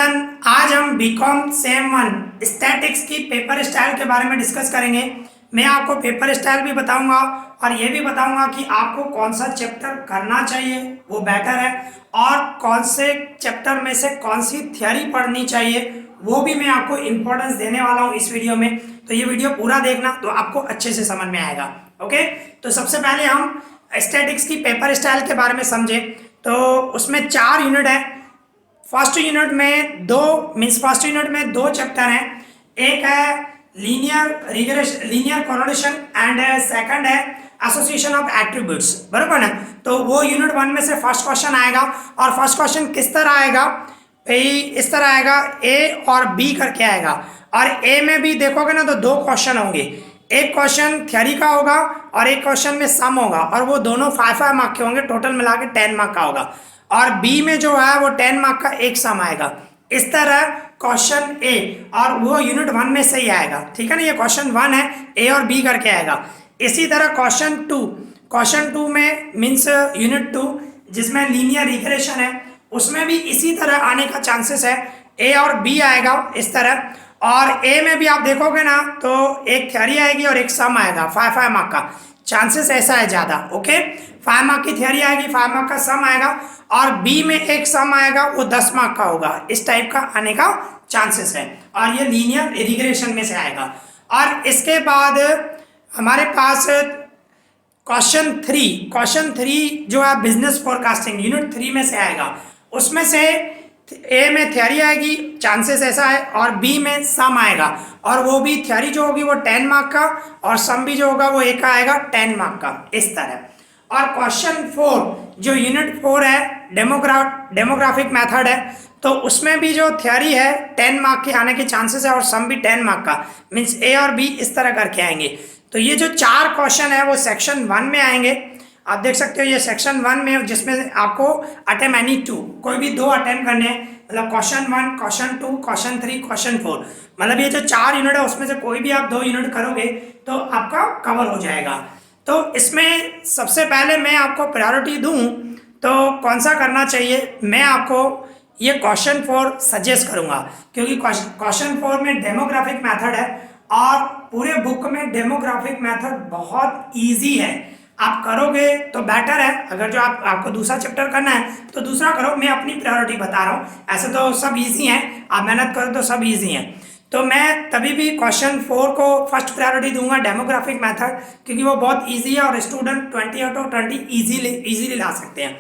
Children, आज हम BCom same one statics की पेपर स्टाइल के बारे में डिस्कस करेंगे। मैं आपको पेपर स्टाइल भी बताऊंगा और ये भी बताऊंगा कि आपको कौन सा चैप्टर करना चाहिए वो बेटर है, और कौन से चैप्टर में से कौन सी थ्योरी पढ़नी चाहिए वो भी मैं आपको इम्पोर्टेंस देने वाला हूँ इस वीडियो में। तो ये वीडियो पूरा देखना तो आपको अच्छे से समझ में आएगा। ओके, तो सबसे पहले हम स्टैटिक्स की पेपर स्टाइल के बारे में समझे। तो उसमें 4 यूनिट है। फर्स्ट यूनिट में दो चैप्टर हैं। एक है लीनियर कोरिलेशन एंड सेकंड है एसोसिएशन ऑफ एट्रीब्यूट्स, बराबर ना। तो वो यूनिट 1 में से फर्स्ट क्वेश्चन आएगा, और फर्स्ट क्वेश्चन किस तरह आएगा भाई, इस तरह आएगा, ए और बी करके आएगा। और ए में भी देखोगे ना तो 2 क्वेश्चन होंगे, एक क्वेश्चन थ्योरी का होगा और एक क्वेश्चन में सम होगा, और वो दोनों 5 मार्क के होंगे, टोटल मिला के 10 मार्क का होगा। और बी में जो है वो 10 मार्क का एक सम आएगा। इस तरह क्वेश्चन ए, और वो यूनिट 1 में से ही आएगा, ठीक है ना। ये क्वेश्चन 1 है, ए और बी करके आएगा। इसी तरह क्वेश्चन 2 में मीन्स यूनिट 2 जिसमें लीनियर रिग्रेशन है, उसमें भी इसी तरह आने का चांसेस है, ए और बी आएगा इस तरह। और ए में भी आप देखोगे ना तो एक थ्योरी आएगी और एक सम आएगा 5 मार्क का, चांसेस ऐसा है ज़्यादा। ओके, 5 मार्क की थ्योरी आएगी, 5 मार्क का सम आएगा, और बी में एक सम आएगा वो 10 मार्क का होगा। इस टाइप का आने का चांसेस है, और ये लीनियर रिग्रेशन में से आएगा। और इसके बाद हमारे पास क्वेश्चन 3 जो है बिजनेस फोरकास्टिंग, यूनिट 3 में से आएगा। उसमें से ए में थ्योरी आएगी, चांसेस ऐसा है, और बी में सम आएगा, और वो भी थ्योरी जो होगी वो 10 मार्क का, और सम भी जो होगा वो एक आएगा 10 मार्क का, इस तरह। और क्वेश्चन 4 जो यूनिट 4 है डेमोग्राफिक मेथड है, तो उसमें भी जो थ्योरी है 10 मार्क के आने के चांसेस है, और सम भी 10 मार्क का, मीन्स ए और बी इस तरह करके आएंगे। तो ये जो 4 क्वेश्चन है वो सेक्शन 1 में आएंगे। आप देख सकते हो ये सेक्शन 1 में, जिसमें आपको अटेम्प्ट एनी 2, कोई भी 2 अटेम्प्ट करने हैं, मतलब क्वेश्चन 1, क्वेश्चन 2, क्वेश्चन 3, क्वेश्चन 4, मतलब ये जो 4 यूनिट है उसमें से कोई भी आप 2 यूनिट करोगे तो आपका कवर हो जाएगा। तो इसमें सबसे पहले मैं आपको प्रायोरिटी दूं तो कौन सा करना चाहिए, मैं आपको ये क्वेश्चन 4 सजेस्ट करूंगा, क्योंकि क्वेश्चन 4 में डेमोग्राफिक मेथड है, और पूरे बुक में डेमोग्राफिक मेथड बहुत ईजी है। आप करोगे तो बेटर है। अगर जो आपको दूसरा चैप्टर करना है तो दूसरा करो, मैं अपनी प्रायोरिटी बता रहा हूँ। ऐसे तो सब इजी हैं, आप मेहनत करो तो सब इजी हैं। तो मैं तभी भी क्वेश्चन 4 को फर्स्ट प्रायोरिटी दूंगा, डेमोग्राफिक मेथड, क्योंकि वो बहुत इजी है और स्टूडेंट 20 आउट ऑफ 20 इजीली ला सकते हैं।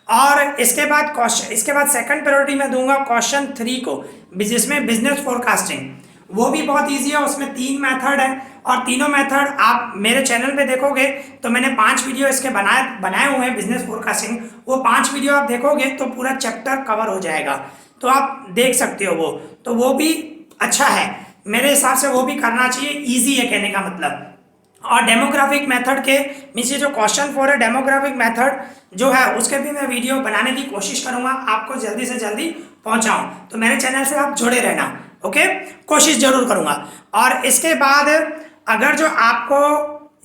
और इसके बाद सेकंड प्रायोरिटी मैं दूंगा क्वेश्चन 3 को, जिसमें बिजनेस फोरकास्टिंग, वो भी बहुत इजी है। उसमें 3 मेथड है, और तीनों मेथड आप मेरे चैनल पे देखोगे तो मैंने 5 वीडियो इसके बनाए हुए हैं बिजनेस फोरकास्टिंग। वो 5 वीडियो आप देखोगे तो पूरा चैप्टर कवर हो जाएगा, तो आप देख सकते हो वो, तो वो भी अच्छा है मेरे हिसाब से, वो भी करना चाहिए, ईजी है कहने का मतलब। और डेमोग्राफिक मेथड के मीन्स ये जो क्वेश्चन 4 है डेमोग्राफिक मेथड जो है उसके भी मैं वीडियो बनाने की कोशिश करूंगा, आपको जल्दी से जल्दी पहुंचाऊं। तो मेरे चैनल से आप जुड़े रहना, ओके, कोशिश जरूर करूंगा। और इसके बाद अगर जो आपको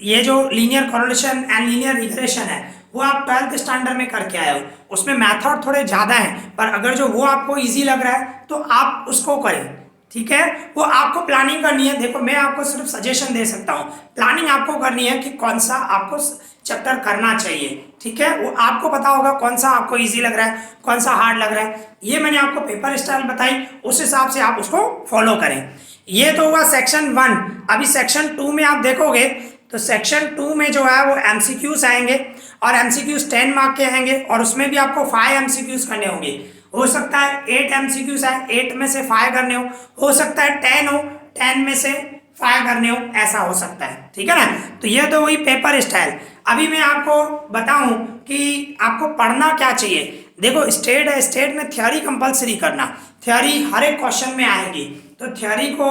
ये जो linear correlation and linear regression है वो आप 12th स्टैंडर्ड में करके आए हो, उसमें मेथड थोड़े ज़्यादा हैं, पर अगर जो वो आपको ईजी लग रहा है तो आप उसको करें, ठीक है। वो आपको प्लानिंग करनी है। देखो मैं आपको सिर्फ सजेशन दे सकता हूँ, प्लानिंग आपको करनी है कि कौन सा आपको चैप्टर करना चाहिए, ठीक है। वो आपको पता होगा कौन सा आपको इजी लग रहा है, कौन सा हार्ड लग रहा है। ये मैंने आपको पेपर स्टाइल बताई, उस हिसाब से आप उसको फॉलो करें। ये तो हुआ सेक्शन 1। अभी सेक्शन 2 में आप देखोगे तो सेक्शन 2 में जो है वो एमसीक्यूज आएंगे, और एमसीक्यूज 10 मार्क के आएंगे, और उसमें भी आपको 5 एमसीक्यूज करने होंगे। हो सकता है 8 एमसीक्यूज है, 8 में से 5 करने हो सकता है 10 हो, 10 में से 5 करने हो, ऐसा हो सकता है, ठीक है ना। तो ये तो वही पेपर स्टाइल। अभी मैं आपको बताऊं कि आपको पढ़ना क्या चाहिए। देखो स्टेट में थ्योरी कंपलसरी करना, थ्योरी हर एक क्वेश्चन में आएगी, तो थ्योरी को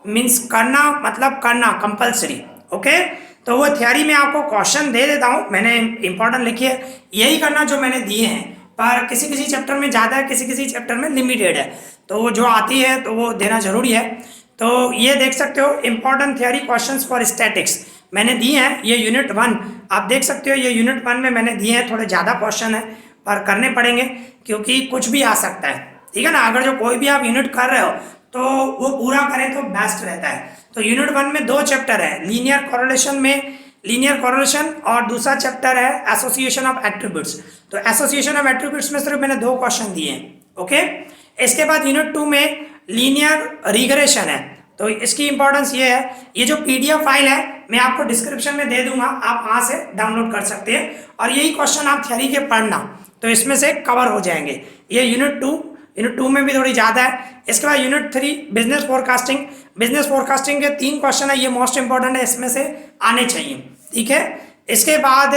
मीन्स करना मतलब करना कंपलसरी, ओके। तो वो थ्योरी में आपको क्वेश्चन दे देता हूँ, मैंने इंपॉर्टेंट लिखी है, यही करना जो मैंने दिए हैं, पर किसी किसी चैप्टर में ज़्यादा है, किसी किसी चैप्टर में लिमिटेड है, तो वो जो आती है तो वो देना जरूरी है। तो ये देख सकते हो important theory questions for statics मैंने दिए हैं, ये यूनिट 1 आप देख सकते हो, ये यूनिट 1 में मैंने दिए हैं, थोड़े ज़्यादा क्वेश्चन है पर करने पड़ेंगे क्योंकि कुछ भी आ सकता है, ठीक है ना। अगर जो कोई भी आप यूनिट कर रहे हो तो वो पूरा करें तो बेस्ट रहता है। तो यूनिट 1 में 2 चैप्टर है, लीनियर कोरिलेशन और दूसरा चैप्टर है एसोसिएशन ऑफ एट्रीब्यूट्स। तो एसोसिएशन ऑफ एट्रीब्यूट्स में सिर्फ मैंने 2 क्वेश्चन दिए हैं। ओके, इसके बाद यूनिट 2 में लीनियर रिग्रेशन है। तो इसकी इंपॉर्टेंस ये है, ये जो पीडीएफ फाइल है मैं आपको डिस्क्रिप्शन में दे दूंगा, आप वहां से डाउनलोड कर सकते हैं और यही क्वेश्चन आप थ्योरी के पढ़ना तो इसमें से कवर हो जाएंगे। ये यूनिट 2 में भी थोड़ी ज़्यादा है। इसके बाद यूनिट 3 बिजनेस फोरकास्टिंग के 3 क्वेश्चन है, ये मोस्ट इंपॉर्टेंट है, इसमें से आने चाहिए। ठीक है, इसके बाद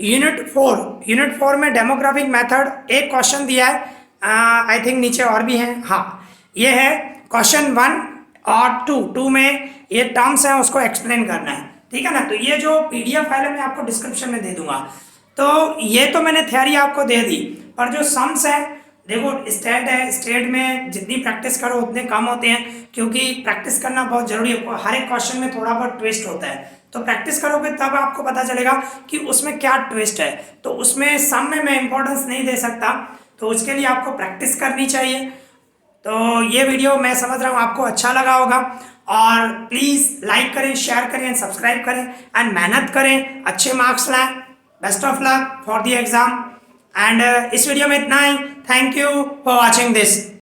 यूनिट 4 में डेमोग्राफिक मेथड एक क्वेश्चन दिया है, आई थिंक नीचे और भी हैं। हाँ, ये है क्वेश्चन 1 और 2 में ये टर्म्स हैं उसको एक्सप्लेन करना है। ठीक है ना। तो ये जो पीडीएफ फाइल है मैं आपको डिस्क्रिप्शन में दे दूंगा। तो ये तो मैंने थ्योरी आपको दे दी, पर जो सम्स है देखो, स्टेट में जितनी प्रैक्टिस करो उतने कम होते हैं, क्योंकि प्रैक्टिस करना बहुत जरूरी है। हर एक क्वेश्चन में थोड़ा बहुत ट्विस्ट होता है, तो प्रैक्टिस करोगे तब आपको पता चलेगा कि उसमें क्या ट्विस्ट है। तो उसमें सम में मैं इंपॉर्टेंस नहीं दे सकता, तो उसके लिए आपको प्रैक्टिस करनी चाहिए। तो ये वीडियो मैं समझ रहा हूँ आपको अच्छा लगा होगा, और प्लीज़ लाइक करें, शेयर करें एंड सब्सक्राइब करें एंड मेहनत करें, अच्छे मार्क्स लाएं। Best of luck for the exam. And इस वीडियो में इतना ही। Thank you for watching this.